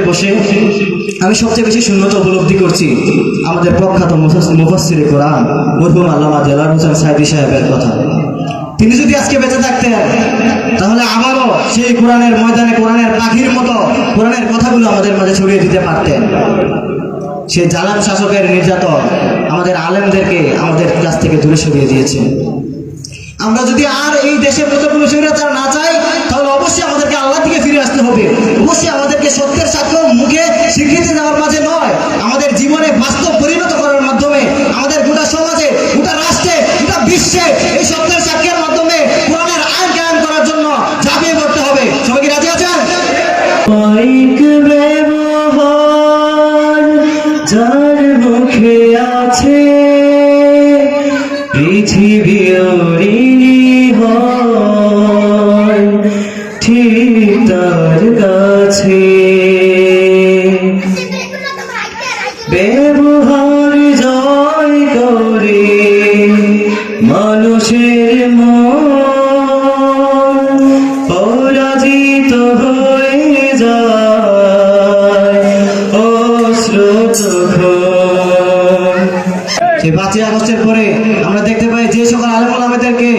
বসে আমি সবচেয়ে বেশি শূন্যতা উপলব্ধি করছি আমাদের প্রখ্যাত মুফাসসিরে কোরআন মরহুম আল্লামা দেলাওয়ার হোসেন সাঈদী সাহেবের কথা। তিনি যদি আজকে বেঁচে থাকতেন তাহলে আবারও সেই কোরআনের ময়দানে কোরআনের পাখির মতো কোরআনের কথাগুলো আমাদের মাঝে ছড়িয়ে দিতে পারতেন। সেই জালাম শাসকের নির্যাতন আমাদের আলেমদেরকে আমাদের কাছ থেকে দূরে সরিয়ে দিয়েছে। আমরা যদি আর এই দেশের মতো কোনো স্বৈরাচার না চাই তাহলে অবশ্যই আমাদেরকে আল্লাহ থেকে ফিরে আসতে হবে। অবশ্যই আমাদেরকে সত্যের সাক্ষ্য মুখে স্বীকৃতি দেওয়ার মাঝে নয়, আমাদের জীবনে বাস্তব পরিণত করার মাধ্যমে আমাদের গোটা সমাজে, গোটা রাষ্ট্রে, গোটা বিশ্বে এই সত্যের সাক্ষ্যের মাধ্যমে কোরআনের আইন কায়েম করার জন্য ঝাঁপিয়ে পড়তে হবে। সবাই কি রাজি আছেন? যার মুখে আছে পৃথিবী হয় ঠিক তার কাছে ব্যবহার জয় করে মানুষের মন পরাজিত হয়ে যায় অশ্রুত সেই 5ই আগস্টের পরে আমরা দেখতে পাই যে সকল আলেম ওলামাদেরকে